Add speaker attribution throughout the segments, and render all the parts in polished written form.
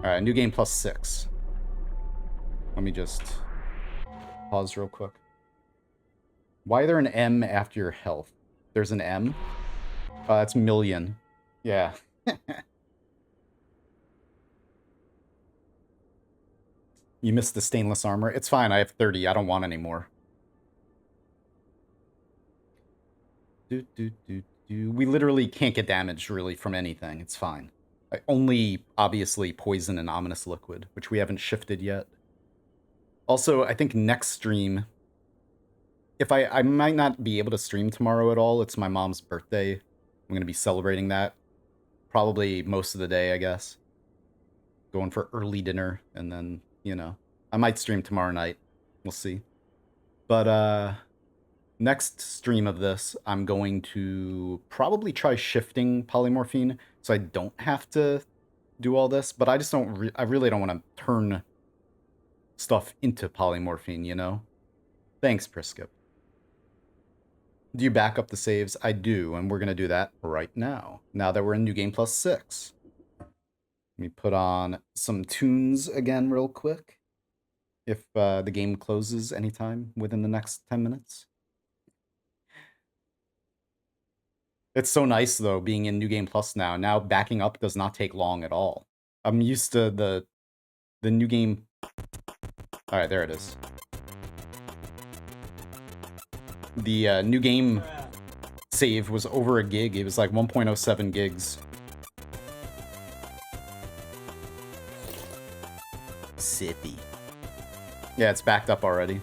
Speaker 1: Alright, new game +6. Let me just pause real quick. Why is there an M after your health? There's an M? That's million. Yeah. You missed the stainless armor. It's fine, I have 30. I don't want any more. We literally can't get damaged, really, from anything. It's fine. Only, obviously, poison and ominous liquid, which we haven't shifted yet. Also, I think next stream... If I might not be able to stream tomorrow at all. It's my mom's birthday. I'm going to be celebrating that. Probably most of the day, I guess. Going for early dinner, and then, you know. I might stream tomorrow night. We'll see. But, next stream of this, I'm going to probably try shifting polymorphine, so I don't have to do all this. But I just don't... I really don't want to turn stuff into polymorphine, you know? Thanks, Priskip. Do you back up the saves? I do, and we're going to do that right now. Now that we're in New Game +6. Let me put on some tunes again real quick. If the game closes anytime within the next 10 minutes. It's so nice, though, being in New Game Plus now. Now backing up does not take long at all. I'm used to the New Game... Alright, there it is. The New Game save was over a gig. It was like 1.07 gigs. Sippy. Yeah, it's backed up already.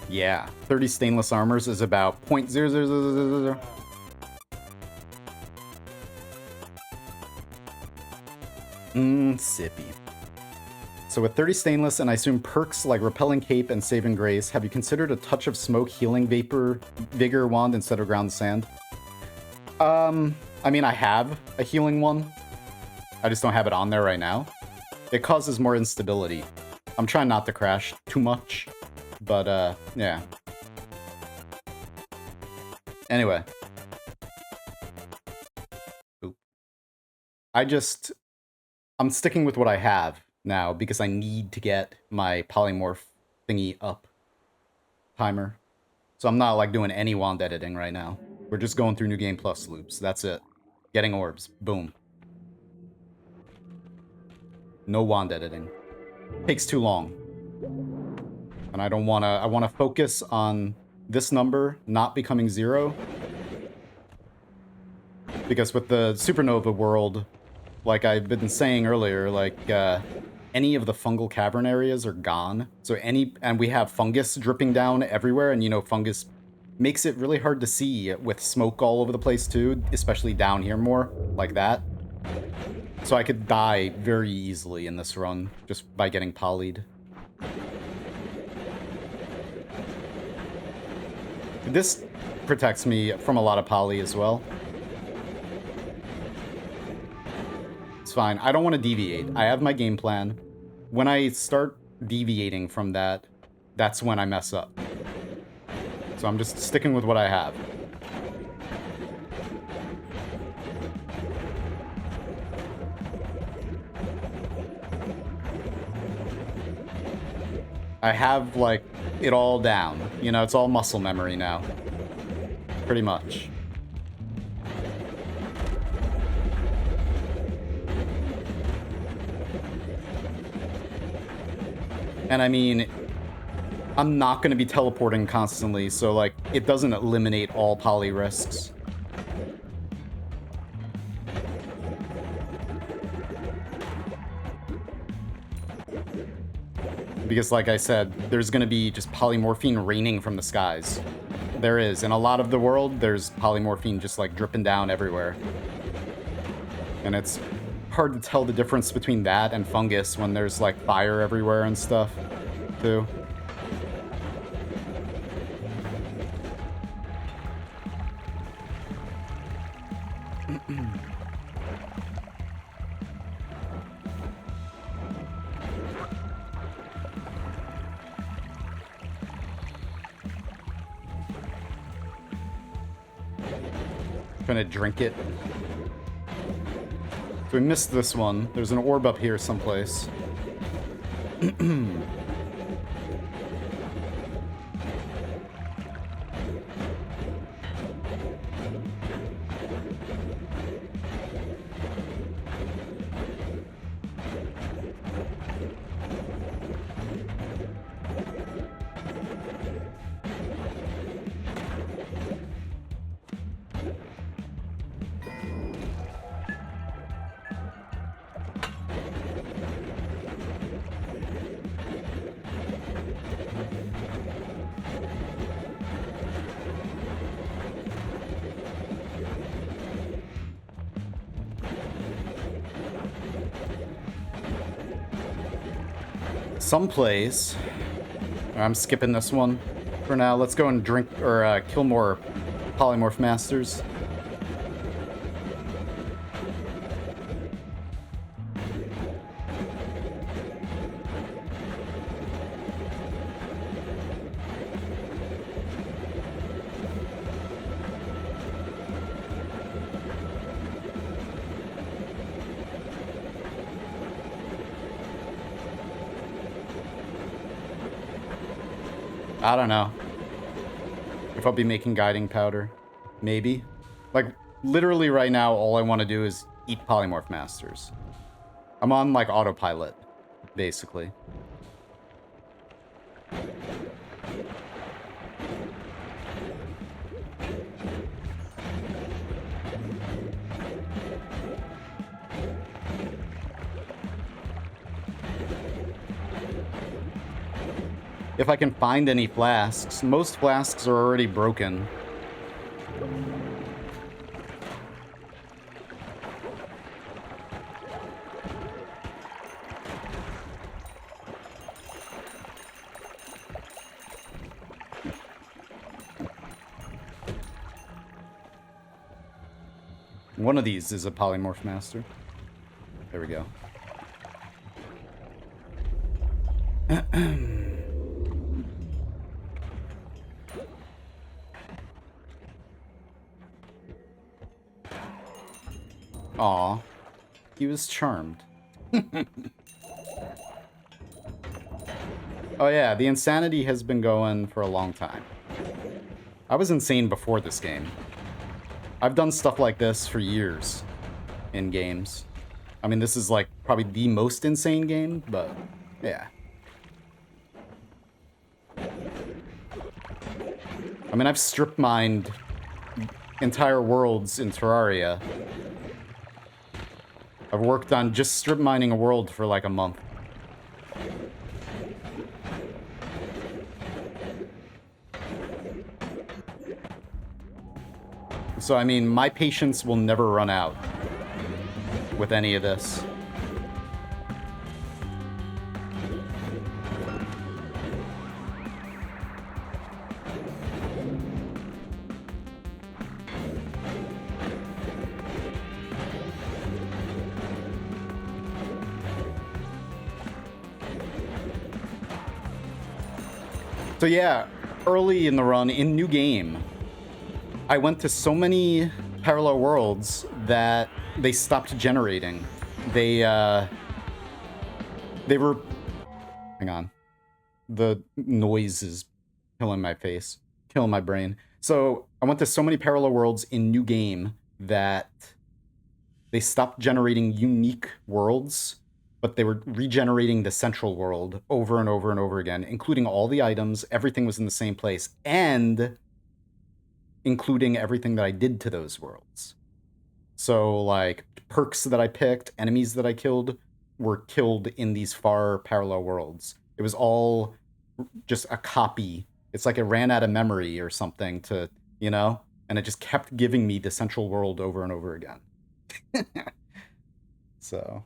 Speaker 1: Yeah, 30 stainless armors is about 0.0000. Sippy. So with 30 stainless and I assume perks like Repelling Cape and Saving Grace, have you considered a touch of smoke healing vigor wand instead of ground sand? I mean, I have a healing one. I just don't have it on there right now. It causes more instability. I'm trying not to crash too much, but yeah. Anyway. Oop. I'm sticking with what I have now because I need to get my polymorph thingy up. Timer. So I'm not like doing any wand editing right now. We're just going through New Game Plus loops. That's it. Getting orbs. Boom. No wand editing. Takes too long. And I don't want to... I want to focus on this number not becoming 0. Because with the Supernova world, like I've been saying earlier, like any of the fungal cavern areas are gone. So and we have fungus dripping down everywhere, and you know, fungus makes it really hard to see with smoke all over the place too, especially down here more, like that. So I could die very easily in this run, just by getting polyed. This protects me from a lot of poly as well. It's fine. I don't want to deviate. I have my game plan. When I start deviating from that, that's when I mess up. So I'm just sticking with what I have. I have, like, it all down. You know, it's all muscle memory now. Pretty much. And I mean, I'm not going to be teleporting constantly, so, like, it doesn't eliminate all poly risks. Because, like I said, there's going to be just polymorphine raining from the skies. There is. In a lot of the world, there's polymorphine just, like, dripping down everywhere. And it's hard to tell the difference between that and fungus when there's, like, fire everywhere and stuff, too. Trying to drink it. So we missed this one. There's an orb up here someplace. Someplace. I'm skipping this one for now. Let's go and drink or kill more polymorph masters. I don't know if I'll be making guiding powder. Maybe. Like, literally right now, all I want to do is eat polymorph masters. I'm on, like, autopilot, basically. If I can find any flasks. Most flasks are already broken. One of these is a polymorph master. There we go. Aw, he was charmed. Oh yeah, the insanity has been going for a long time. I was insane before this game. I've done stuff like this for years in games. I mean, this is like probably the most insane game, but yeah. I mean, I've strip mined entire worlds in Terraria. I've worked on just strip mining a world for like a month. So, I mean, my patience will never run out with any of this. So yeah, early in the run, in New Game, I went to so many parallel worlds that they stopped generating. They were... Hang on. The noise is killing my face, killing my brain. So I went to so many parallel worlds in New Game that they stopped generating unique worlds, but they were regenerating the central world over and over and over again, including all the items. Everything was in the same place, and including everything that I did to those worlds. So, like, perks that I picked, enemies that I killed, were killed in these far parallel worlds. It was all just a copy. It's like it ran out of memory or something to, you know? And it just kept giving me the central world over and over again. So...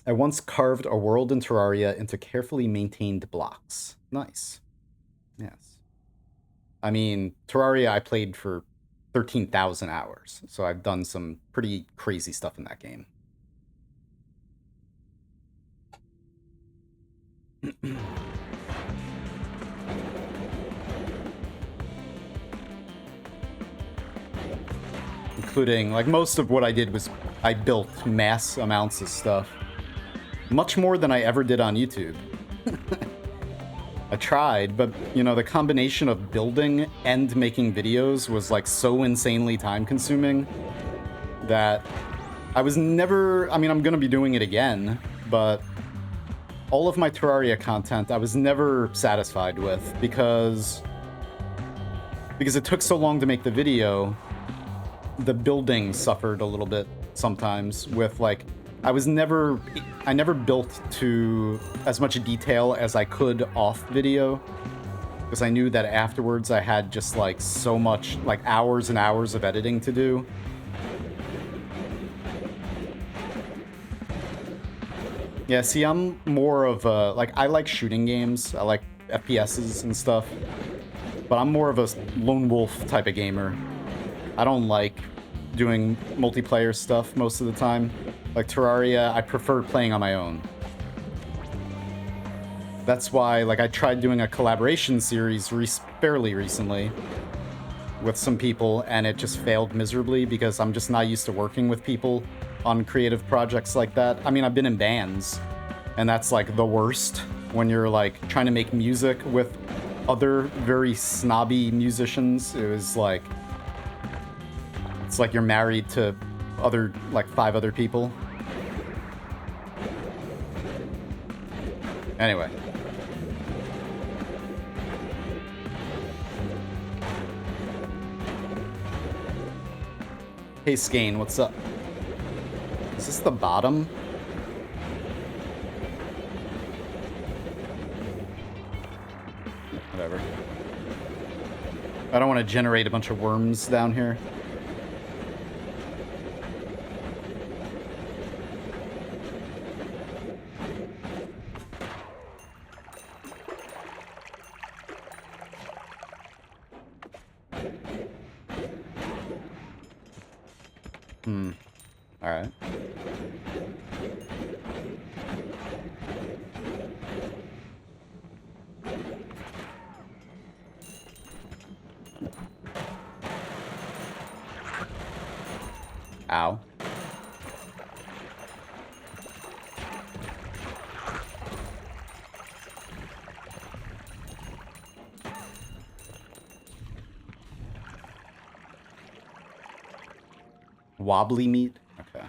Speaker 1: I once carved a world in Terraria into carefully maintained blocks. Nice. Yes. I mean, Terraria I played for 13,000 hours, so I've done some pretty crazy stuff in that game. including, like, most of what I did was I built mass amounts of stuff. Much more than I ever did on YouTube. I tried, but, you know, the combination of building and making videos was, like, so insanely time-consuming that I was never... I mean, I'm gonna be doing it again, but all of my Terraria content I was never satisfied with because it took so long to make the video. The building suffered a little bit sometimes with, like, I never built to as much detail as I could off video because I knew that afterwards I had just, like, so much, like, hours and hours of editing to do. Yeah, see, I'm more of a, like, I like shooting games. I like FPSs and stuff. But I'm more of a lone wolf type of gamer. I don't like doing multiplayer stuff most of the time. Like Terraria, I prefer playing on my own. That's why, like, I tried doing a collaboration series fairly recently with some people, and it just failed miserably because I'm just not used to working with people on creative projects like that. I mean, I've been in bands, and that's, like, the worst when you're, like, trying to make music with other very snobby musicians. It was like... It's like you're married to other, like, 5 other people. Anyway. Hey, Skane, what's up? Is this the bottom? Whatever. I don't want to generate a bunch of worms down here. Alright. Ow. Wobbly meat? Okay.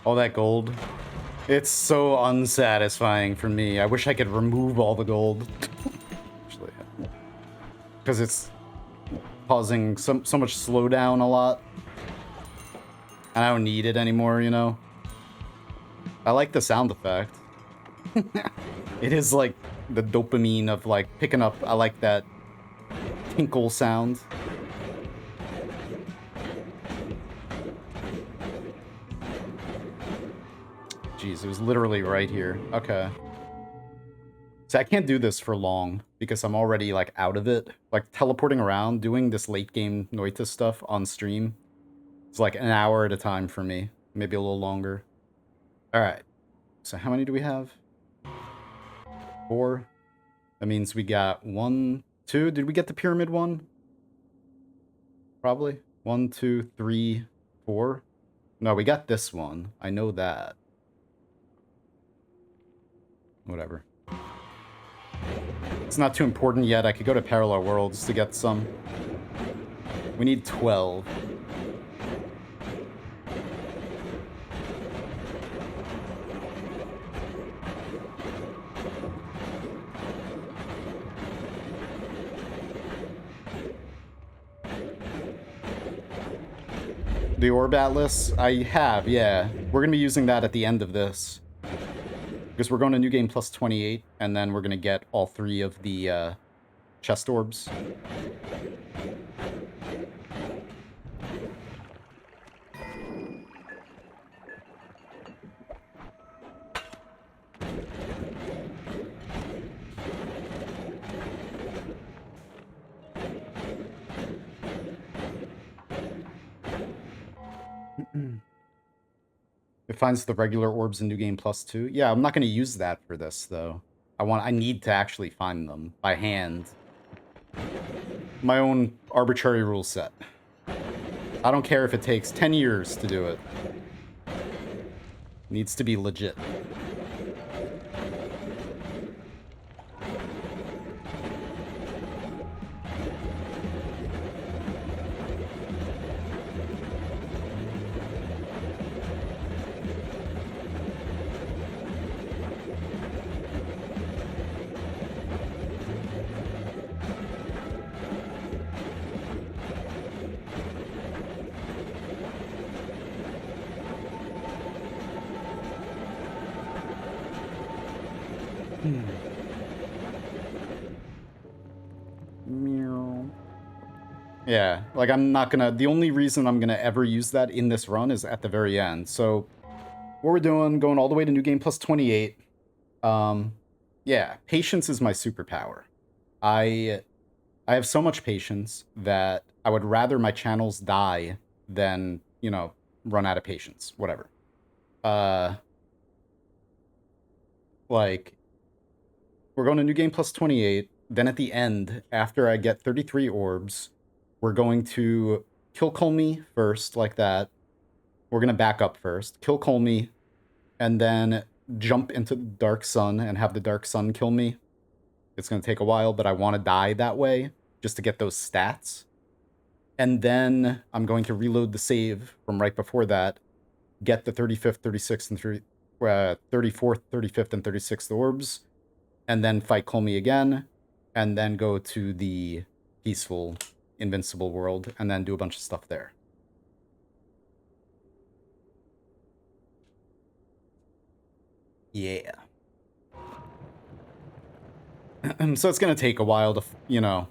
Speaker 1: All that gold. It's so unsatisfying for me. I wish I could remove all the gold. Actually, because it's causing so much slowdown a lot. And I don't need it anymore, you know? I like the sound effect. It is like the dopamine of, like, picking up. I like that tinkle sound. Jeez, it was literally right here. Okay. So I can't do this for long because I'm already, like, out of it. Like, teleporting around, doing this late game Noita stuff on stream. It's like an hour at a time for me. Maybe a little longer. Alright. So how many do we have? 4. That means we got 1, 2. Did we get the pyramid one? Probably. 1, 2, 3, 4. No, we got this one. I know that. Whatever. It's not too important yet. I could go to Parallel Worlds to get some. We need 12. The Orb Atlas? I have, yeah. We're going to be using that at the end of this. Because we're going to New Game Plus 28, and then we're going to get all 3 of the chest orbs. It finds the regular orbs in New Game Plus too. Yeah, I'm not going to use that for this, though. I need to actually find them by hand. My own arbitrary rule set. I don't care if it takes 10 years to do it. Needs to be legit. Yeah, like I'm not gonna, the only reason I'm gonna ever use that in this run is at the very end. So what we're doing, going all the way to New Game Plus 28. Yeah, patience is my superpower. I have so much patience that I would rather my channels die than, you know, run out of patience, whatever. Like, we're going to New Game Plus 28, then at the end, after I get 33 orbs, we're going to kill Colmy first, like that. We're going to back up first, kill Colmy, and then jump into the Dark Sun and have the Dark Sun kill me. It's going to take a while, but I want to die that way, just to get those stats. And then I'm going to reload the save from right before that, get the 35th, 36th, and 34th, 35th, and 36th orbs, and then fight Colmy again, and then go to the peaceful, invincible world, and then do a bunch of stuff there. Yeah. So it's going to take a while to, you know,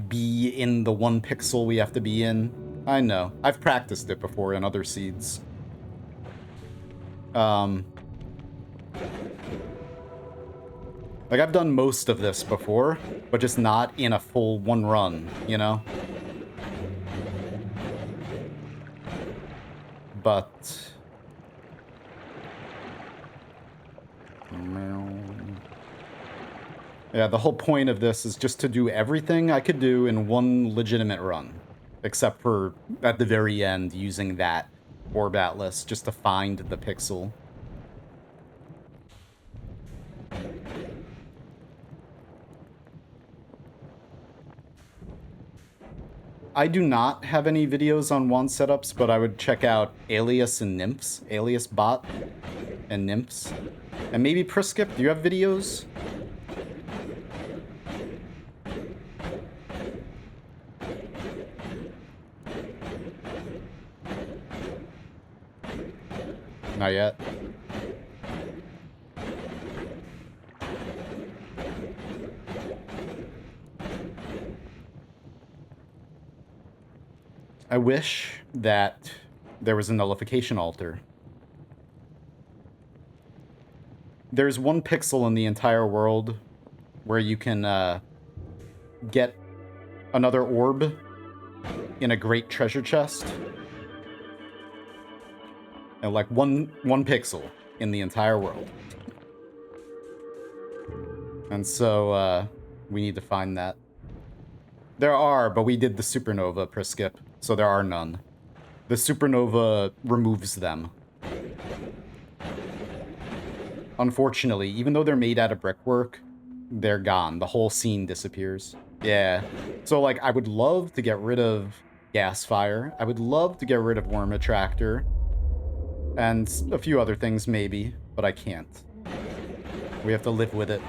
Speaker 1: be in the 1 pixel we have to be in. I know. I've practiced it before in other seeds. Like, I've done most of this before, but just not in a full 1 run, you know? But... yeah, the whole point of this is just to do everything I could do in 1 legitimate run. Except for, at the very end, using that Orb Atlas just to find the pixel. I do not have any videos on wand setups, but I would check out Alias and Nymphs. Alias Bot and Nymphs. And maybe Priskip, do you have videos? Not yet. I wish that there was a nullification altar. There's 1 pixel in the entire world where you can get another orb in a great treasure chest. And like one pixel in the entire world. And so we need to find that. There are, but we did the Supernova, Priskip, so there are none. The Supernova removes them. Unfortunately, even though they're made out of brickwork, they're gone. The whole scene disappears. Yeah. So, like, I would love to get rid of Gasfire. I would love to get rid of Worm Attractor. And a few other things, maybe, but I can't. We have to live with it.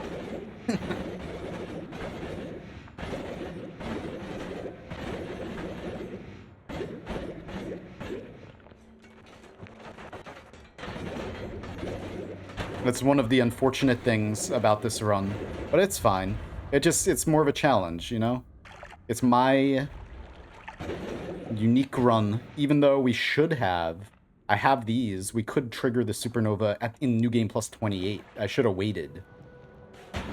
Speaker 1: That's one of the unfortunate things about this run, but it's fine. It's more of a challenge, you know? It's my unique run, even though we should have... I have these. We could trigger the Supernova in New Game Plus 28. I should have waited.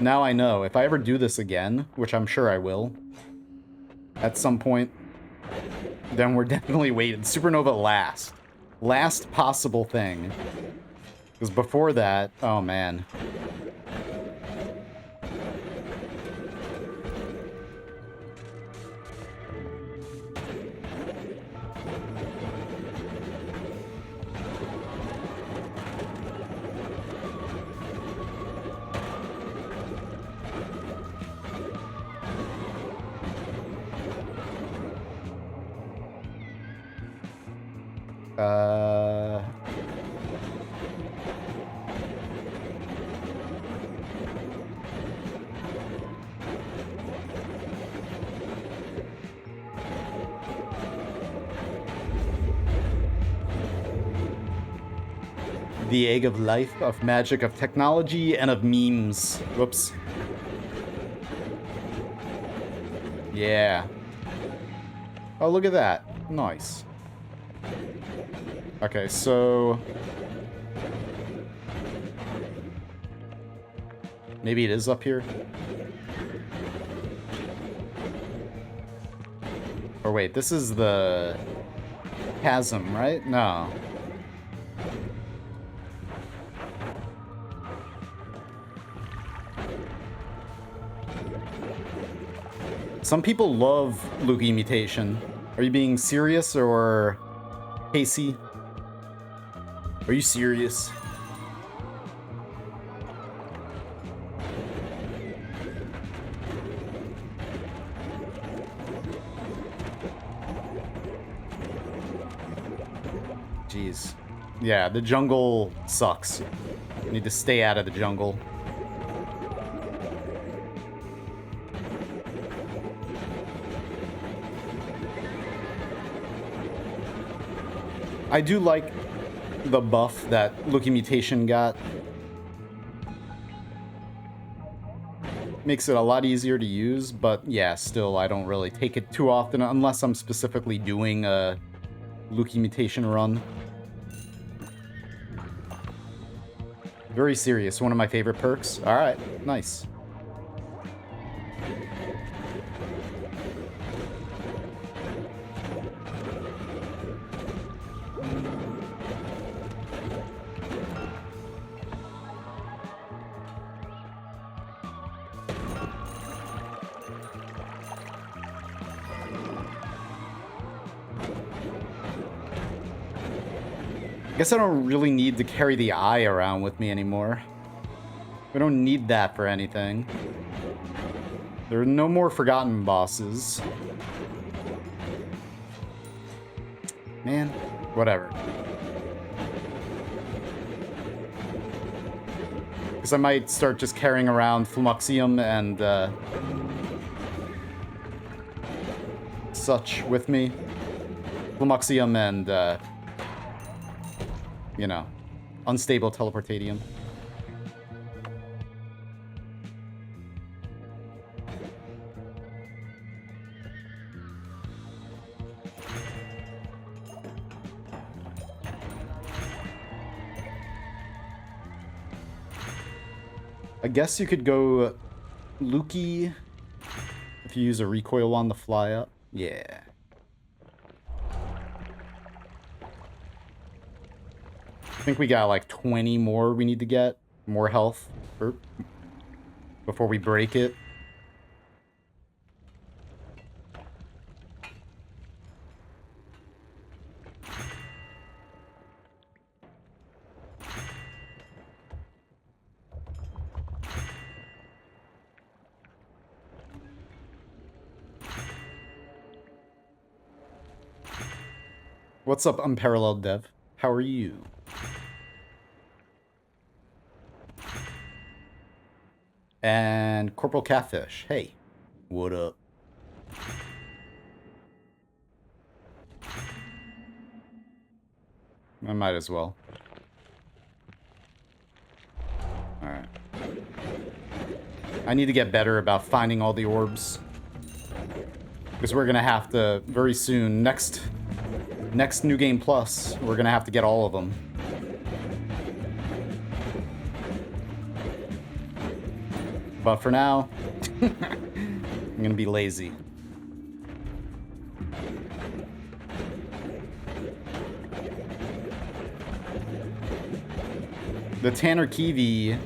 Speaker 1: Now I know. If I ever do this again, which I'm sure I will, at some point, then we're definitely waiting. Supernova last. Last possible thing. Because before that, oh man. The egg of life, of magic, of technology, and of memes. Whoops. Yeah. Oh, look at that. Nice. Okay, so... maybe it is up here? Or wait, this is the... chasm, right? No. Some people love Lugia mutation. Are you being serious, or... Casey? Are you serious? Jeez. Yeah, the jungle sucks. You need to stay out of the jungle. I do like the buff that Lugia mutation got. Makes it a lot easier to use, but yeah, still, I don't really take it too often unless I'm specifically doing a Lugia mutation run. Very serious, one of my favorite perks. Alright, nice. I guess I don't really need to carry the eye around with me anymore. We don't need that for anything. There are no more forgotten bosses. Man, whatever. Because I might start just carrying around Fluxium and such with me. Fluxium and you know, unstable teleportatium. I guess you could go Luki if you use a recoil on the fly up. Yeah. I think we got like 20 more we need to get. More health before we break it. What's up, Unparalleled Dev? How are you? And Corporal Catfish. Hey, what up? I might as well. Alright. I need to get better about finding all the orbs. Because we're gonna have to, very soon, next New Game Plus, we're gonna have to get all of them. But for now, I'm gonna be lazy. The Tanner Kiwi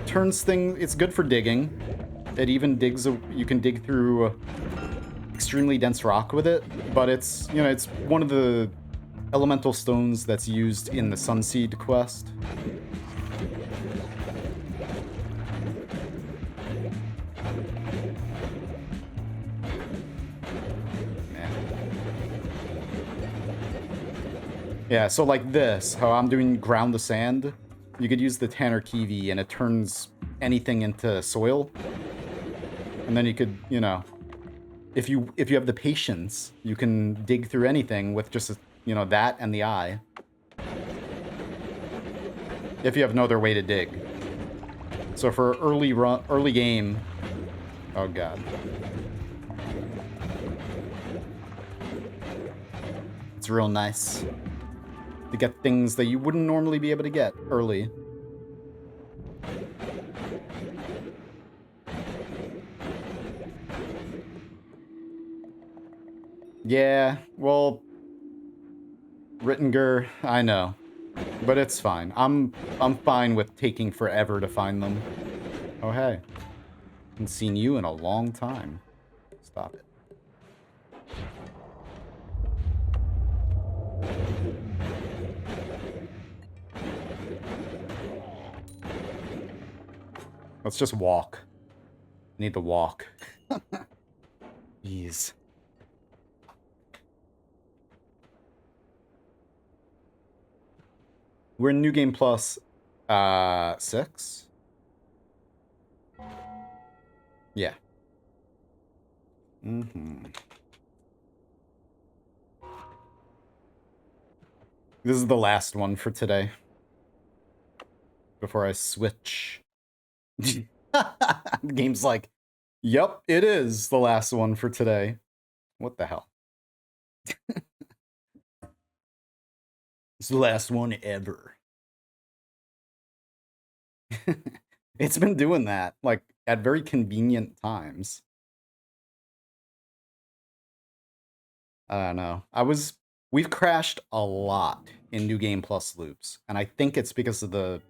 Speaker 1: turns things... It's good for digging. It even digs... You can dig through extremely dense rock with it, but it's, you know, it's one of the elemental stones that's used in the Sunseed quest. Yeah, so like this, how I'm doing ground the sand, you could use the Tanner Kiwi and it turns anything into soil. And then you could, you know, if you have the patience, you can dig through anything with just, you know, that and the eye. If you have no other way to dig. So for early game, oh god. It's real nice to get things that you wouldn't normally be able to get early. Yeah, well, Rittinger, I know, but it's fine. I'm fine with taking forever to find them. Oh hey, haven't seen you in a long time. Stop it. Let's just walk. Need to walk. Jeez. We're in New Game Plus 6? Yeah. Mm-hmm. This is the last one for today. Before I switch. The game's like, yep, it is the last one for today. What the hell? It's the last one ever. It's been doing that, like, at very convenient times. I don't know. We've crashed a lot in New Game Plus loops, and I think it's because of the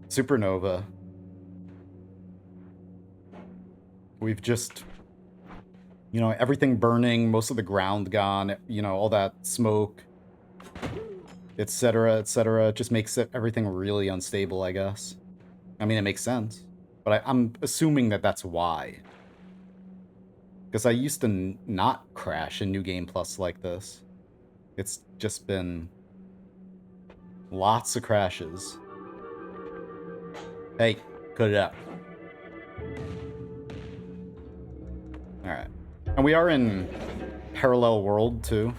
Speaker 1: Supernova. We've just, you know, everything burning, most of the ground gone, you know, all that smoke, etc., etc. It just makes everything really unstable, I guess. I mean, it makes sense, but I'm assuming that that's why. Because I used to not crash in New Game Plus like this. It's just been lots of crashes. Hey, cut it out. Alright. And we are in parallel world, too.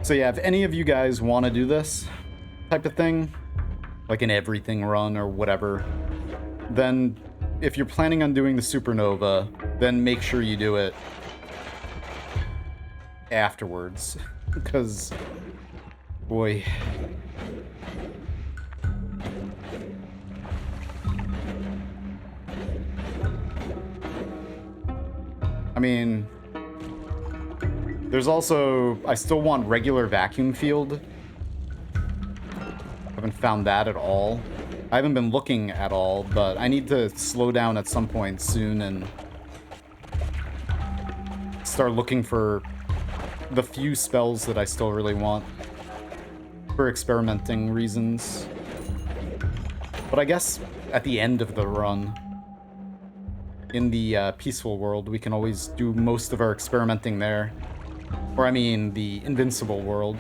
Speaker 1: So yeah, if any of you guys want to do this type of thing, like an everything run or whatever, then if you're planning on doing the Supernova, then make sure you do it afterwards, because, boy. I mean, there's also, I still want regular vacuum field. Haven't found that at all. I haven't been looking at all, but I need to slow down at some point soon and start looking for the few spells that I still really want for experimenting reasons. But I guess at the end of the run, in the peaceful world, we can always do most of our experimenting there. Or I mean, the invincible world.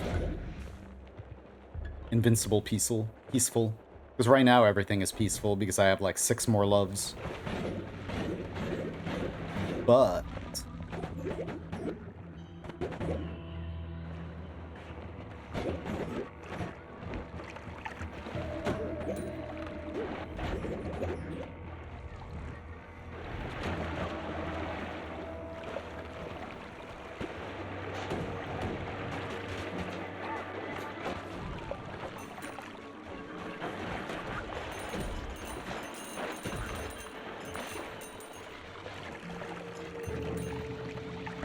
Speaker 1: Invincible peaceful. Because right now everything is peaceful because I have like 6 more loves. But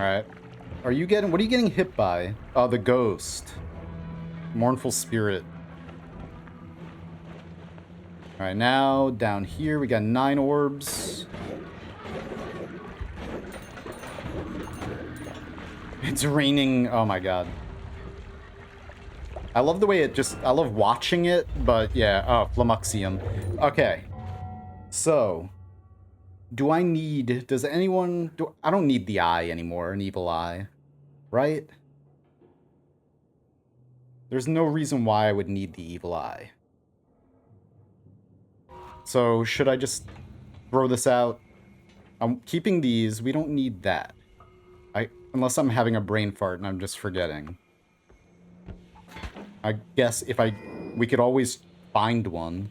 Speaker 1: Alright. What are you getting hit by? Oh, the ghost. Mournful spirit. Alright, now down here we got 9 orbs. It's raining. Oh my god. I love the way it just... I love watching it, but yeah. Oh, Flamuxium. Okay. So, do I need... Does anyone... I don't need the eye anymore, an evil eye. Right? There's no reason why I would need the evil eye. So, should I just throw this out? I'm keeping these. We don't need that. Unless I'm having a brain fart and I'm just forgetting. I guess if we could always find one.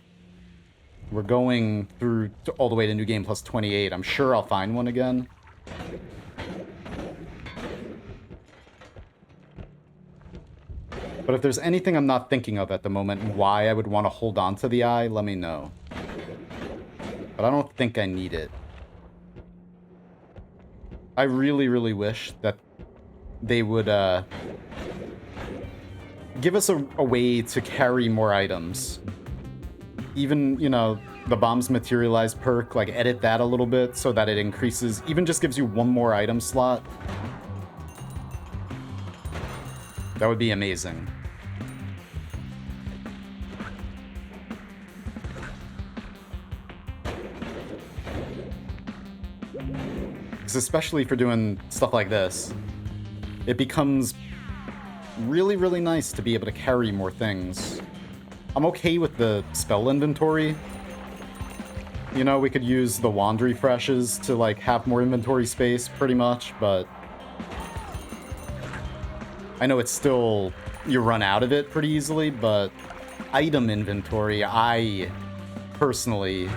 Speaker 1: We're going through all the way to New Game Plus 28. I'm sure I'll find one again. But if there's anything I'm not thinking of at the moment and why I would want to hold on to the eye, let me know. But I don't think I need it. I really, really wish that they would give us a way to carry more items. Even, you know, the bombs materialize perk, like edit that a little bit so that it increases, even just gives you one more item slot. That would be amazing. Especially for doing stuff like this, it becomes really, really nice to be able to carry more things. I'm okay with the spell inventory. You know, we could use the wand refreshes to, like, have more inventory space, pretty much, but I know it's still... you run out of it pretty easily, but item inventory, I personally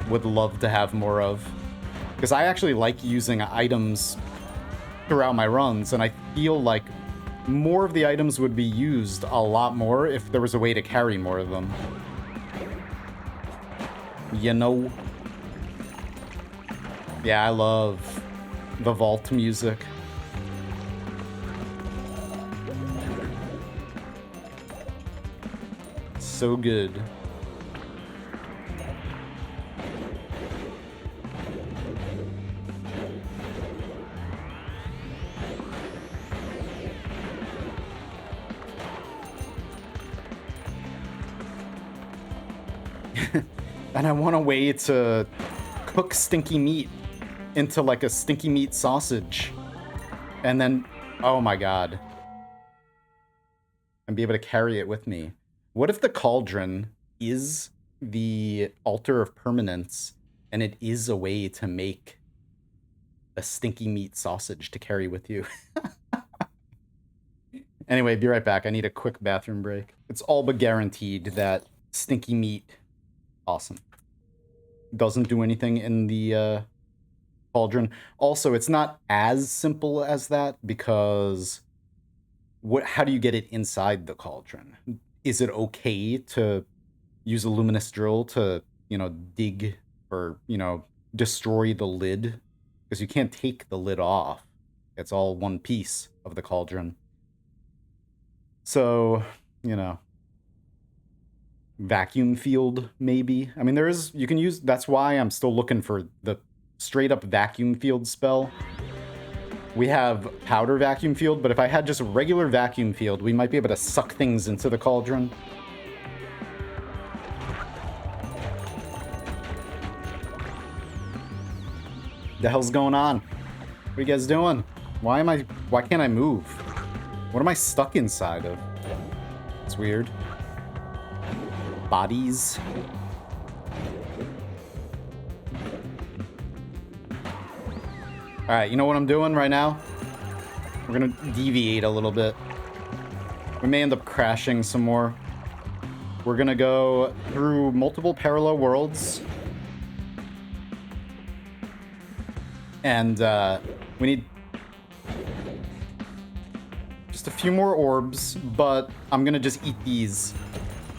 Speaker 1: would love to have more of. Because I actually like using items throughout my runs, and I feel like more of the items would be used a lot more if there was a way to carry more of them. You know? Yeah, I love the vault music. So good. And I want a way to cook stinky meat into like a stinky meat sausage. And then, oh my god. And be able to carry it with me. What if the cauldron is the altar of permanence and it is a way to make a stinky meat sausage to carry with you? Anyway, be right back. I need a quick bathroom break. It's all but guaranteed that stinky meat... awesome. Doesn't do anything in the cauldron. Also, it's not as simple as that because how do you get it inside the cauldron? Is it okay to use a luminous drill to, you know, dig or, you know, destroy the lid? Because you can't take the lid off. It's all one piece of the cauldron. So, you know, vacuum field, maybe. I mean, you can use, that's why I'm still looking for the straight up vacuum field spell. We have powder vacuum field, but if I had just a regular vacuum field, we might be able to suck things into the cauldron. The hell's going on? What are you guys doing? Why can't I move? What am I stuck inside of? It's weird. Bodies. Alright, you know what I'm doing right now? We're gonna deviate a little bit. We may end up crashing some more. We're gonna go through multiple parallel worlds. And we need just a few more orbs, but I'm gonna just eat these.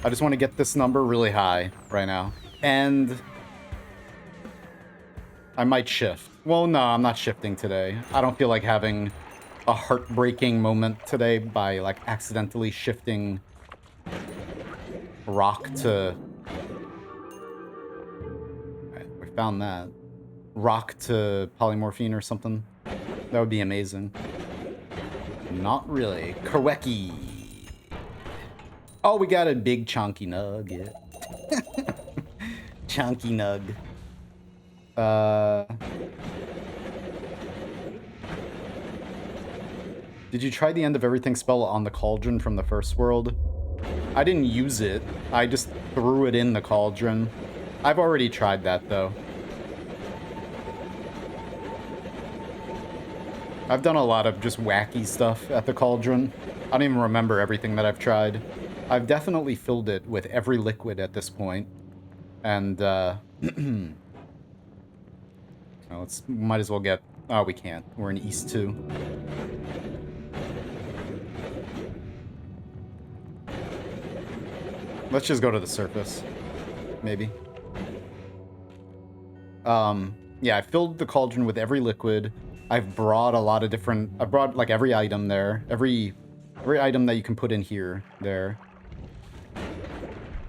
Speaker 1: I just want to get this number really high right now. And I might shift. Well, no, I'm not shifting today. I don't feel like having a heartbreaking moment today by, like, accidentally shifting rock to... Alright, we found that. Rock to polymorphine or something. That would be amazing. Not really. Korweki. Oh, we got a big chunky nugget. Chunky nug. Did you try the end of everything spell on the Cauldron from the first world? I didn't use it. I just threw it in the Cauldron. I've already tried that, though. I've done a lot of just wacky stuff at the Cauldron. I don't even remember everything that I've tried. I've definitely filled it with every liquid at this point. And, might as well get... Oh, we can't. We're in East 2. Let's just go to the surface. Maybe. Yeah, I filled the Cauldron with every liquid. I've brought a lot of different... I brought, like, every item there. Every item that you can put in here, there.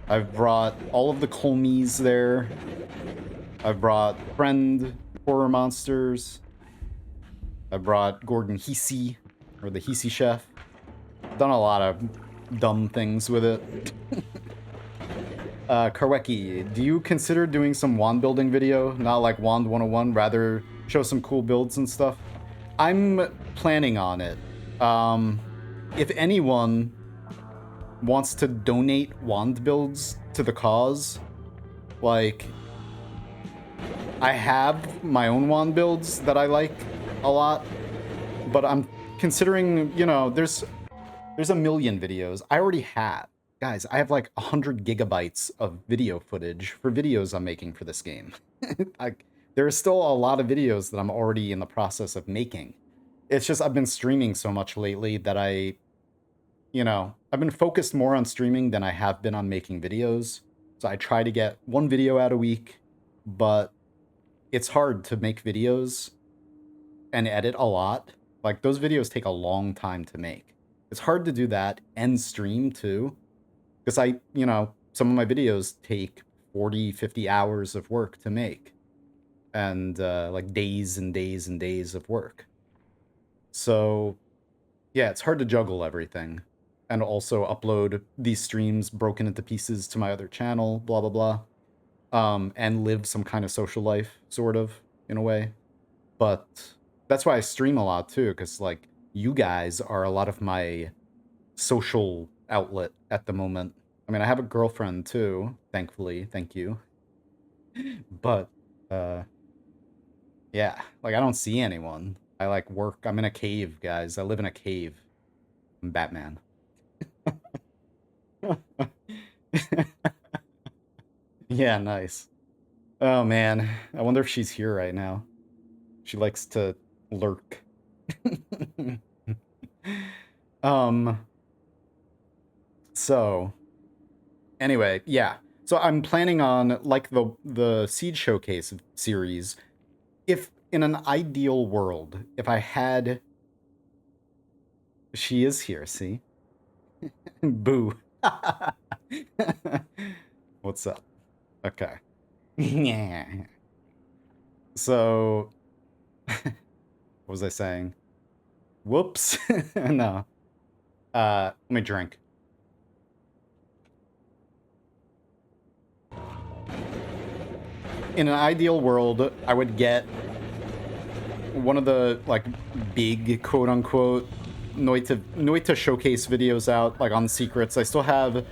Speaker 1: I've brought all of the Colmies there. I've brought Friend Horror Monsters. I brought Gordon Heesey, or the Heesey Chef. I've done a lot of dumb things with it. Korweki, do you consider doing some wand building video? Not like Wand 101, rather show some cool builds and stuff? I'm planning on it. If anyone wants to donate wand builds to the cause, like, I have my own wand builds that I like a lot, but I'm considering, you know, there's a million videos. I already have. Guys, I have like 100 gigabytes of video footage for videos I'm making for this game. There are still a lot of videos that I'm already in the process of making. It's just I've been streaming so much lately that I've been focused more on streaming than I have been on making videos. So I try to get one video out a week, but it's hard to make videos and edit a lot. Like, those videos take a long time to make. It's hard to do that and stream too. Because some of my videos take 40, 50 hours of work to make. And, like, days and days and days of work. So, yeah, it's hard to juggle everything. And also upload these streams broken into pieces to my other channel, blah, blah, blah. And live some kind of social life, sort of, in a way. But that's why I stream a lot, too, because, like, you guys are a lot of my social outlet at the moment. I mean, I have a girlfriend too, thankfully, thank you. But, yeah, like, I don't see anyone. I, like, work. I'm in a cave, guys. I live in a cave. I'm Batman. Yeah, nice. Oh, man. I wonder if she's here right now. She likes to lurk. So, anyway, yeah. So I'm planning on, like, the Seed Showcase series, if in an ideal world, if I had... She is here, see? Boo. What's up? Okay. Yeah. So, what was I saying? Whoops. No. Let me drink. In an ideal world, I would get one of the, like, big, quote-unquote, Noita showcase videos out, like, on secrets. I still have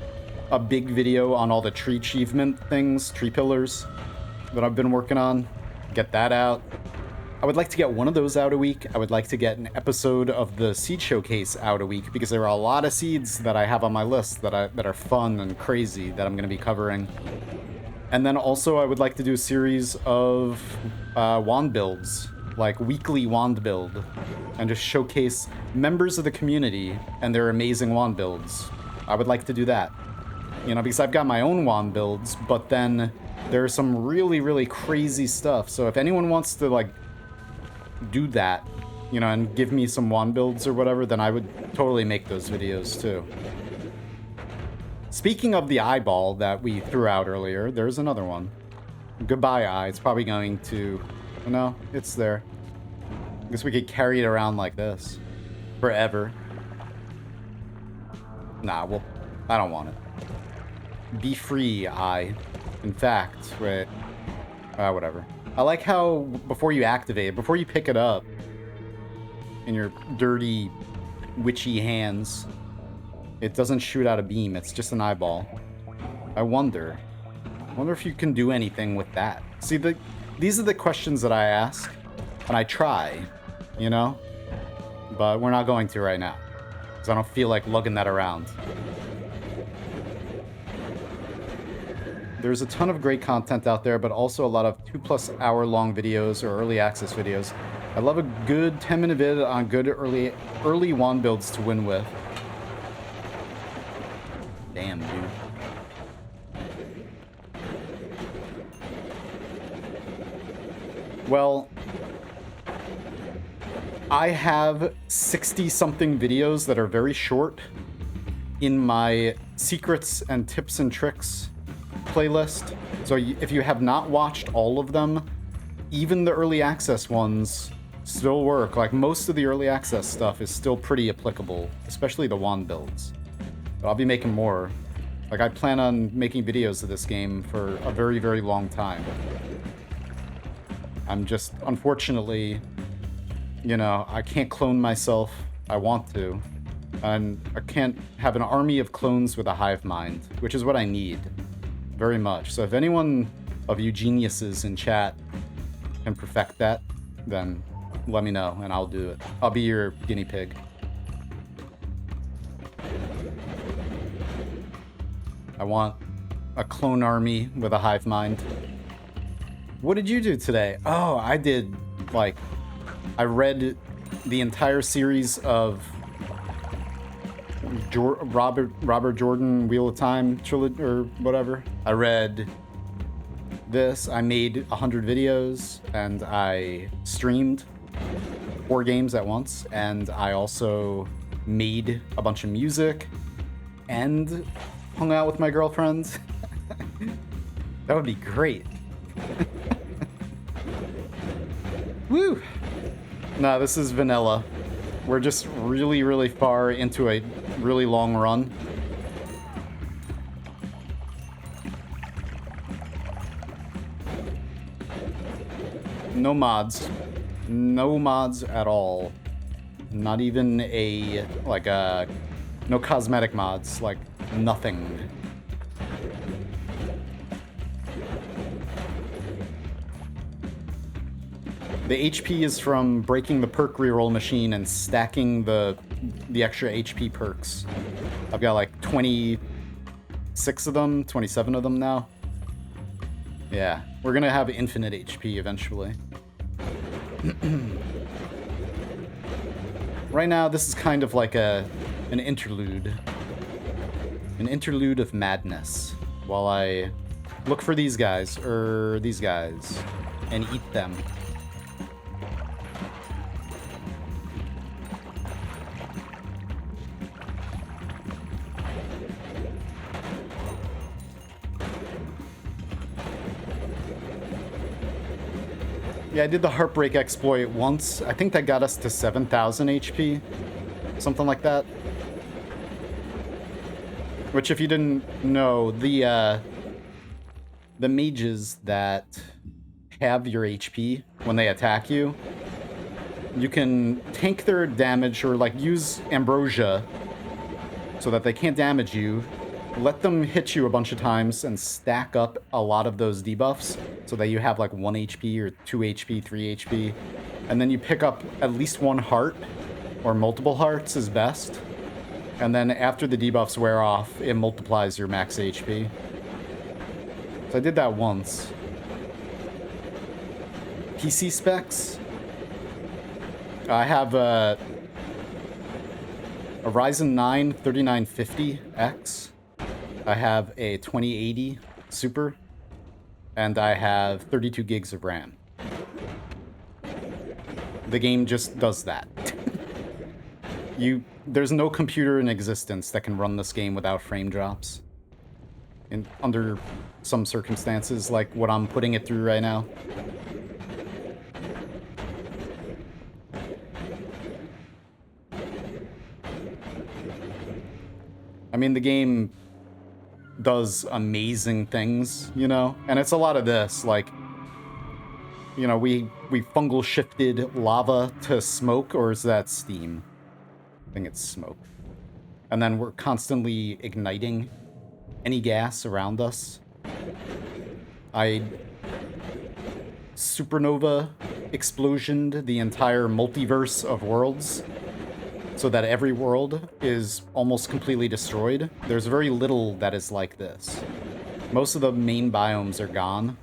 Speaker 1: a big video on all the tree achievement things, tree pillars, that I've been working on. Get that out. I would like to get one of those out a week. I would like to get an episode of the Seed Showcase out a week, because there are a lot of seeds that I have on my list that are fun and crazy that I'm going to be covering. And then also I would like to do a series of wand builds, like weekly wand build, and just showcase members of the community and their amazing wand builds. I would like to do that. You know, because I've got my own wand builds, but then there's some really, really crazy stuff. So if anyone wants to, like, do that, you know, and give me some wand builds or whatever, then I would totally make those videos too. Speaking of the eyeball that we threw out earlier, there's another one. Goodbye, eye. It's probably going to... Oh, no, it's there. I guess we could carry it around like this. Forever. Nah, well, I don't want it. Be free, eye. In fact, wait. Whatever. I like how before you activate it, before you pick it up in your dirty, witchy hands, it doesn't shoot out a beam. It's just an eyeball. I wonder if you can do anything with that. See, these are the questions that I ask, and I try, you know? But we're not going to right now, because I don't feel like lugging that around. There's a ton of great content out there, but also a lot of 2+ hour long videos or early access videos. I love a good 10-minute vid on good early wand builds to win with. Damn, dude. Well, I have 60-something videos that are very short in my secrets and tips and tricks playlist. So if you have not watched all of them, even the early access ones still work. Like, most of the early access stuff is still pretty applicable, especially the wand builds. But I'll be making more. Like, I plan on making videos of this game for a very, very long time. I'm just, unfortunately, you know, I can't clone myself. I want to. And I can't have an army of clones with a hive mind, which is what I need. Very much. So if anyone of you geniuses in chat can perfect that, then let me know and I'll do it. I'll be your guinea pig. I want a clone army with a hive mind. What did you do today? Oh, I did, like, I read the entire series of Robert Jordan Wheel of Time trilogy or whatever. I read this. I made 100 videos and I streamed 4 games at once, and I also made a bunch of music and hung out with my girlfriend. That would be great. Woo! No, this is vanilla. We're just really, really far into a really long run. No mods. No mods at all. Not even a, like a, no cosmetic mods, like nothing. The HP is from breaking the perk reroll machine and stacking the extra HP perks. I've got like 26 of them, 27 of them now. Yeah, we're gonna have infinite HP eventually. Right now, this is kind of like an interlude. An interlude of madness. While I look for these guys, and eat them. Yeah, I did the Heartbreak exploit once. I think that got us to 7,000 HP. Something like that. Which, if you didn't know, the mages that have your HP when they attack you, you can tank their damage or, like, use Ambrosia so that they can't damage you. Let them hit you a bunch of times and stack up a lot of those debuffs so that you have like 1 HP or 2 HP, 3 HP. And then you pick up at least 1 heart, or multiple hearts is best. And then after the debuffs wear off, it multiplies your max HP. So I did that once. PC specs? I have a Ryzen 9 3950X. I have a 2080 Super, and I have 32 gigs of RAM. The game just does that. There's no computer in existence that can run this game without frame drops. Under some circumstances, like what I'm putting it through right now. I mean, the game does amazing things, you know? And it's a lot of this, like, you know, we fungal shifted lava to smoke, or is that steam? I think it's smoke. And then we're constantly igniting any gas around us. I Supernova explosioned the entire multiverse of worlds so that every world is almost completely destroyed. There's very little that is like this. Most of the main biomes are gone.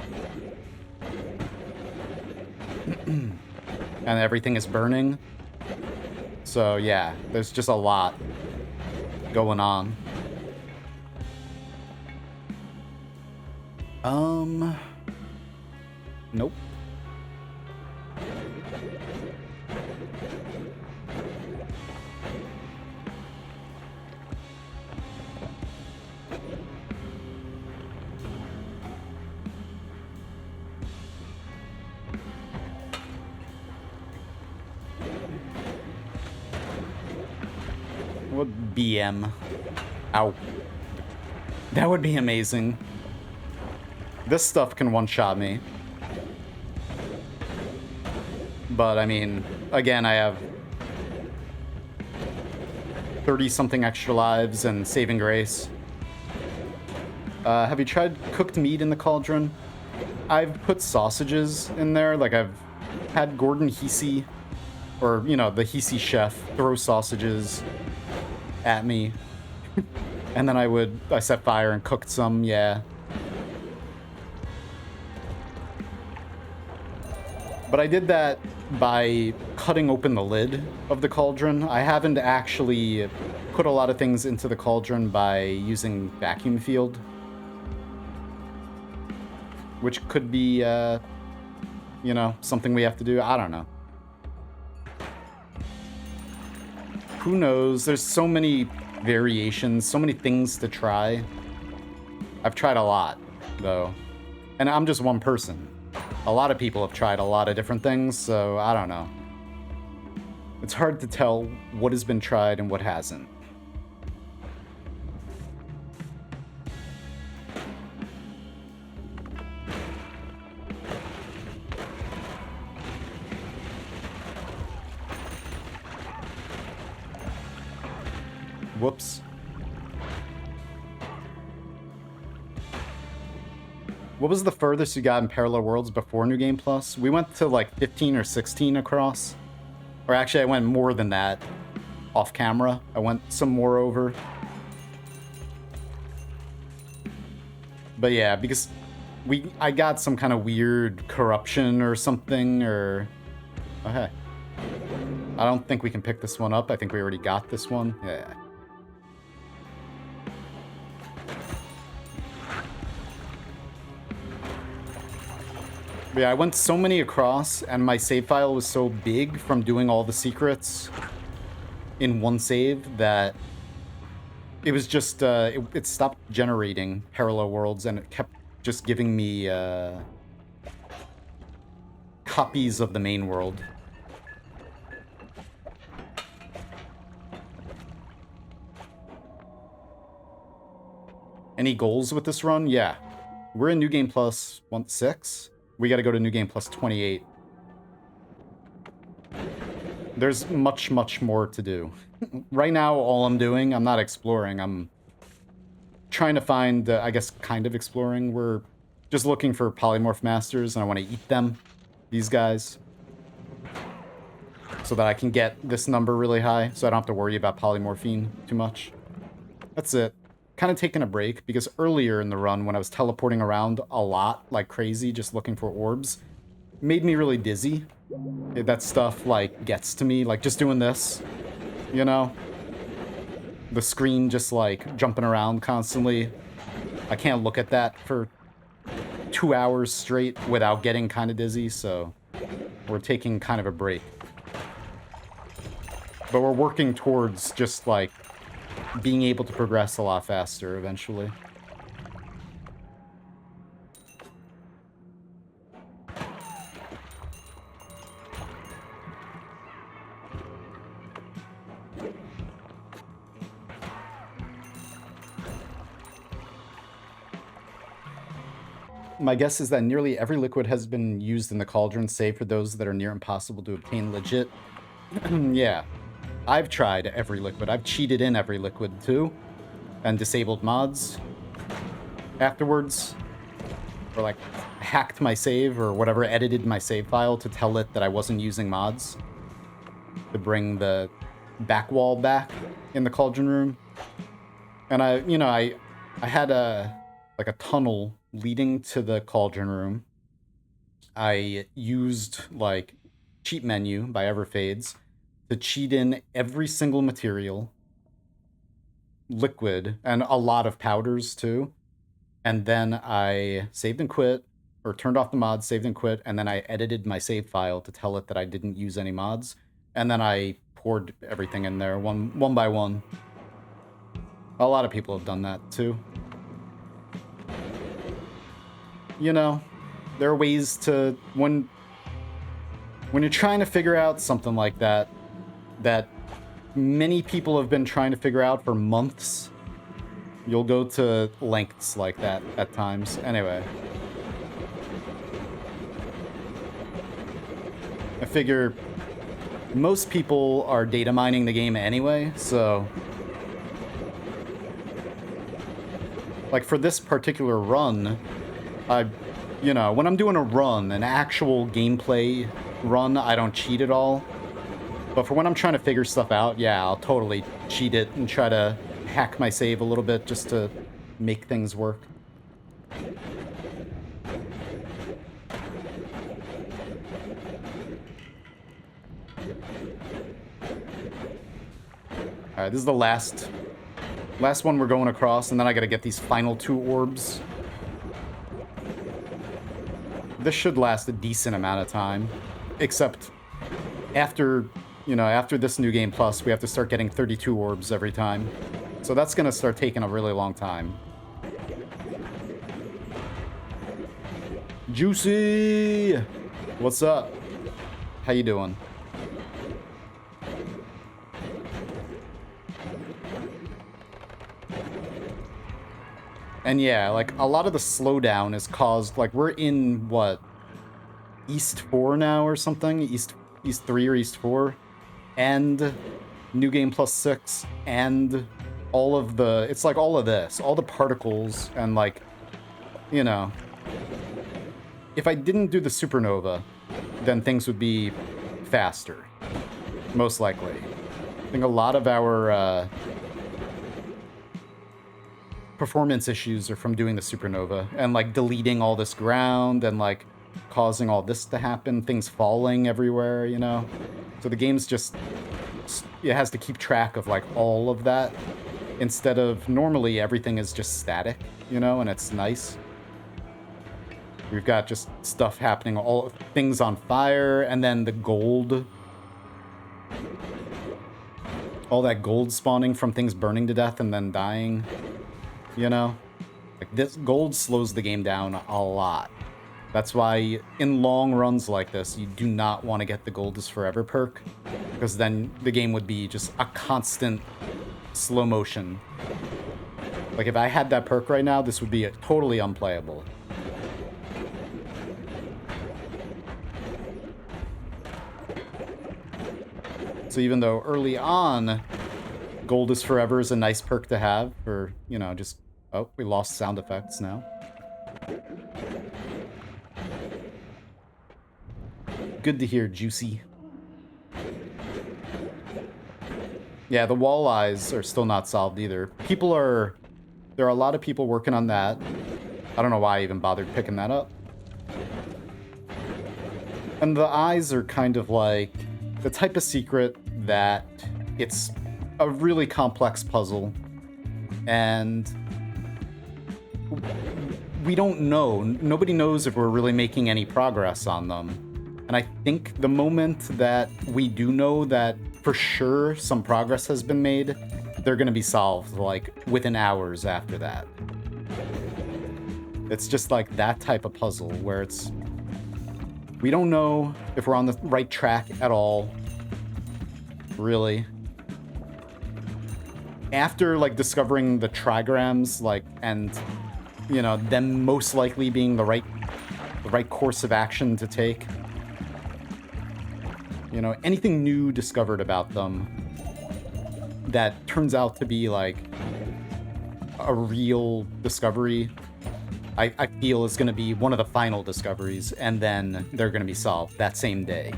Speaker 1: And everything is burning. So yeah, there's just a lot going on. Nope. What BM? Ow. That would be amazing. This stuff can one-shot me. But, I mean, again, I have 30-something extra lives and saving grace. Have you tried cooked meat in the Cauldron? I've put sausages in there. Like, I've had Gordon Heesey, or, you know, the Heesey chef, throw sausages at me. And then I set fire and cooked some, yeah. But I did that by cutting open the lid of the Cauldron. I haven't actually put a lot of things into the Cauldron by using vacuum field. Which could be, you know, something we have to do. I don't know. Who knows? There's so many variations, so many things to try. I've tried a lot, though. And I'm just one person. A lot of people have tried a lot of different things, so I don't know. It's hard to tell what has been tried and what hasn't. Whoops. What was the furthest you got in Parallel Worlds before New Game Plus? We went to like 15 or 16 across. Or actually, I went more than that off camera. I went some more over. But yeah, because I got some kind of weird corruption or something, or... Okay. I don't think we can pick this one up. I think we already got this one. Yeah. But yeah, I went so many across, and my save file was so big from doing all the secrets in one save that it was just, it stopped generating parallel worlds, and it kept just giving me copies of the main world. Any goals with this run? Yeah. We're in New Game Plus 6. We gotta go to New Game Plus 28. There's much, much more to do. Right now, all I'm doing, I'm not exploring. I'm trying to find, I guess, kind of exploring. We're just looking for Polymorph Masters, and I want to eat them. These guys. So that I can get this number really high, so I don't have to worry about polymorphine too much. That's it. Kind of taking a break, because earlier in the run, when I was teleporting around a lot, like crazy, just looking for orbs, made me really dizzy. That stuff, like, gets to me, like, just doing this, you know? The screen just, like, jumping around constantly. I can't look at that for 2 hours straight without getting kind of dizzy, so we're taking kind of a break. But we're working towards just, like, being able to progress a lot faster eventually. My guess is that nearly every liquid has been used in the Cauldron, save for those that are near impossible to obtain legit. Yeah. I've tried every liquid. I've cheated in every liquid, too. And disabled mods afterwards. Or, like, hacked my save or whatever, edited my save file to tell it that I wasn't using mods. To bring the back wall back in the Cauldron room. And I had a tunnel leading to the Cauldron room. I used, like, cheat menu by Everfades to cheat in every single material, liquid, and a lot of powders, too. And then I saved and quit, or turned off the mods, saved and quit, and then I edited my save file to tell it that I didn't use any mods. And then I poured everything in there, one by one. A lot of people have done that, too. You know, there are ways to, when you're trying to figure out something like that, that many people have been trying to figure out for months, you'll go to lengths like that at times. Anyway. I figure most people are data mining the game anyway, so... Like, for this particular run... you know, when I'm doing a run, an actual gameplay run, I don't cheat at all. But for when I'm trying to figure stuff out, yeah, I'll totally cheat it and try to hack my save a little bit just to make things work. Alright, this is the last one we're going across, and then I gotta get these final 2 orbs. This should last a decent amount of time, except after, you know, after this New Game Plus, we have to start getting 32 orbs every time. So that's gonna start taking a really long time. Juicy! What's up? How you doing? And yeah, like, a lot of the slowdown is caused, like, we're in, what, East 4 now or something? East 3 or East 4? And New Game Plus 6, and all of the, it's like all of this, all the particles, and, like, you know, if I didn't do the Supernova, then things would be faster, most likely. I think a lot of our, performance issues are from doing the Supernova and, like, deleting all this ground and, like, causing all this to happen, things falling everywhere, you know? So the game's just, it has to keep track of, like, all of that instead of normally everything is just static, you know, and it's nice. We've got just stuff happening, all things on fire, and then the gold. All that gold spawning from things burning to death and then dying. You know? Like, this gold slows the game down a lot. That's why in long runs like this, you do not want to get the gold is forever perk, because then the game would be just a constant slow motion. Like, if I had that perk right now, this would be totally unplayable. So even though early on, gold is forever is a nice perk to have for, you know, just... Oh, we lost sound effects now. Good to hear, Juicy. Yeah, the walleyes are still not solved either. There are a lot of people working on that. I don't know why I even bothered picking that up. And the eyes are kind of like the type of secret that it's a really complex puzzle. And we don't know. Nobody knows if we're really making any progress on them. And I think the moment that we do know that for sure some progress has been made, they're going to be solved, like, within hours after that. It's just like that type of puzzle where it's... We don't know if we're on the right track at all, really. After, like, discovering the trigrams, like, and, you know, them most likely being the right course of action to take, you know, anything new discovered about them that turns out to be, like, a real discovery, I feel is going to be one of the final discoveries, and then they're going to be solved that same day.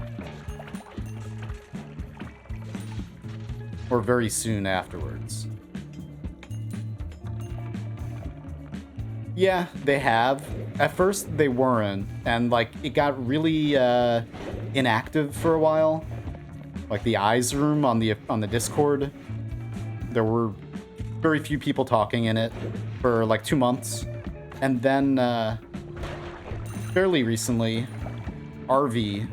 Speaker 1: Or very soon afterwards. Yeah, they have. At first, they weren't, and, like, it got really inactive for a while. Like, the Eyes room on the Discord, there were very few people talking in it for, like, 2 months. And then, fairly recently, RV,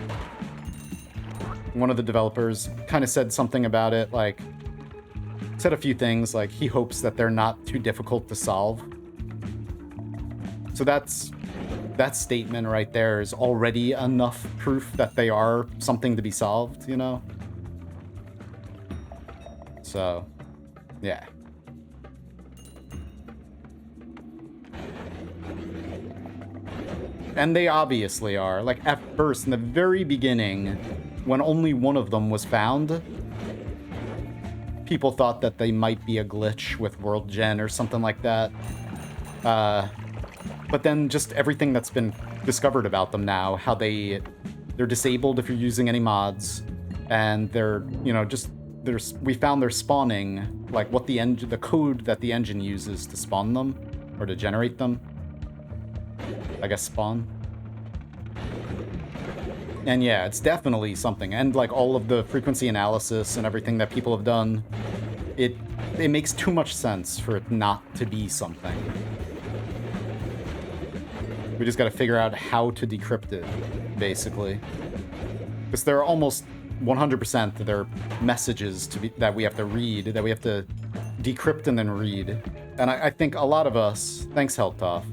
Speaker 1: one of the developers, kind of said something about it, like, said a few things, like, he hopes that they're not too difficult to solve. So that statement right there is already enough proof that they are something to be solved, you know? So, yeah. And they obviously are. Like, at first, in the very beginning, when only one of them was found, people thought that they might be a glitch with World Gen or something like that. But then just everything that's been discovered about them now, how they're disabled if you're using any mods, and they're, you know, just, we found their spawning, like what the code that the engine uses to spawn them, or to generate them. I guess spawn. And yeah, it's definitely something. And like all of the frequency analysis and everything that people have done, it makes too much sense for it not to be something. We just gotta figure out how to decrypt it, basically. Because there are almost 100% there are messages that we have to read, that we have to decrypt and then read. And I think a lot of us, thanks Helptoff,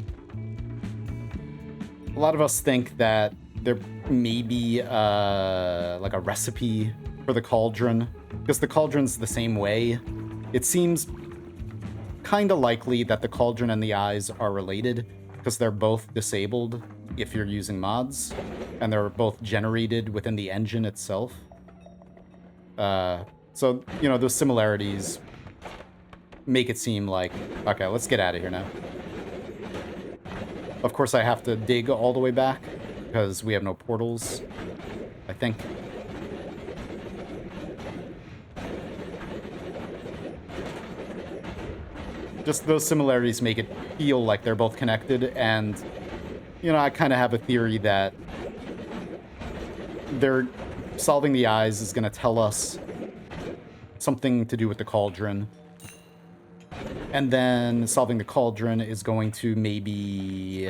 Speaker 1: a lot of us think that there may be like a recipe for the Cauldron, because the Cauldron's the same way. It seems kind of likely that the Cauldron and the Eyes are related, because they're both disabled if you're using mods, and they're both generated within the engine itself. So, you know, those similarities make it seem like, okay, let's get out of here now. Of course, I have to dig all the way back, because we have no portals, I think. Just those similarities make it feel like they're both connected, and, you know, I kind of have a theory that they're solving the Eyes is going to tell us something to do with the Cauldron. And then solving the Cauldron is going to maybe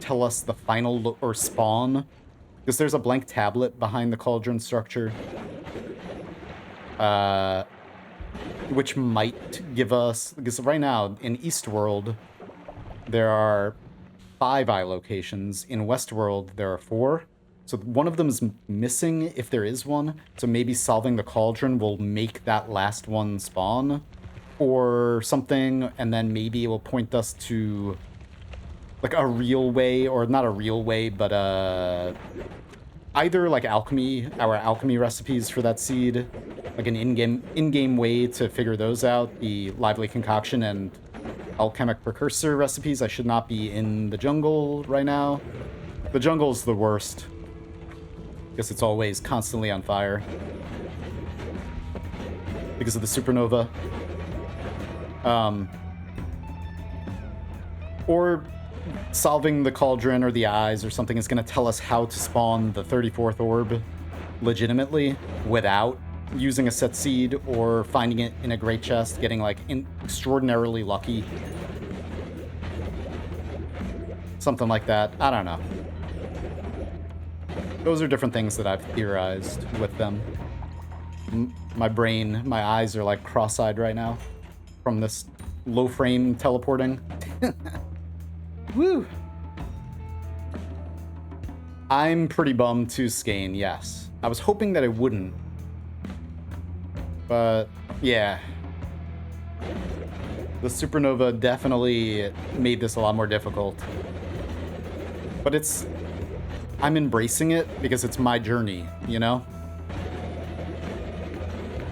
Speaker 1: tell us the final or spawn, because there's a blank tablet behind the Cauldron structure, which might give us, because right now in Eastworld there are 5 eye locations. In Westworld there are 4. So one of them is missing, if there is one. So maybe solving the Cauldron will make that last one spawn or something, and then maybe it will point us to like a real way, or not a real way, but either like our alchemy recipes for that seed, like an in-game way to figure those out, the lively concoction and alchemic precursor recipes. I should not be in the jungle right now. The jungle's the worst, because it's always constantly on fire because of the supernova. Or solving the Cauldron or the Eyes or something is going to tell us how to spawn the 34th orb legitimately without using a set seed or finding it in a great chest, getting like extraordinarily lucky. Something like that. I don't know. Those are different things that I've theorized with them. My brain, my eyes are like cross-eyed right now from this low frame teleporting. Woo! I'm pretty bummed to Skane, yes. I was hoping that it wouldn't. But, yeah. The Supernova definitely made this a lot more difficult. But I'm embracing it because it's my journey, you know?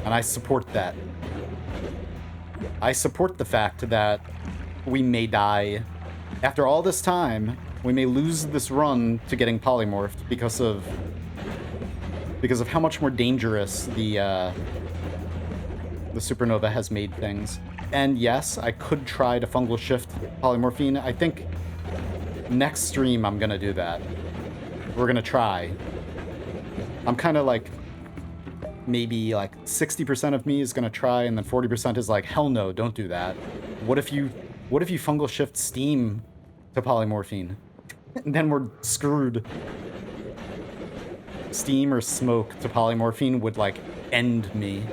Speaker 1: And I support that. I support the fact that we may die. After all this time, we may lose this run to getting polymorphed because of how much more dangerous the Supernova has made things. And yes, I could try to fungal shift polymorphine. I think next stream I'm gonna do that. We're gonna try. I'm kind of like, maybe like 60% of me is gonna try, and then 40% is like, hell no, don't do that. What if you fungal shift steam to polymorphine? And then we're screwed. Steam or smoke to polymorphine would like end me.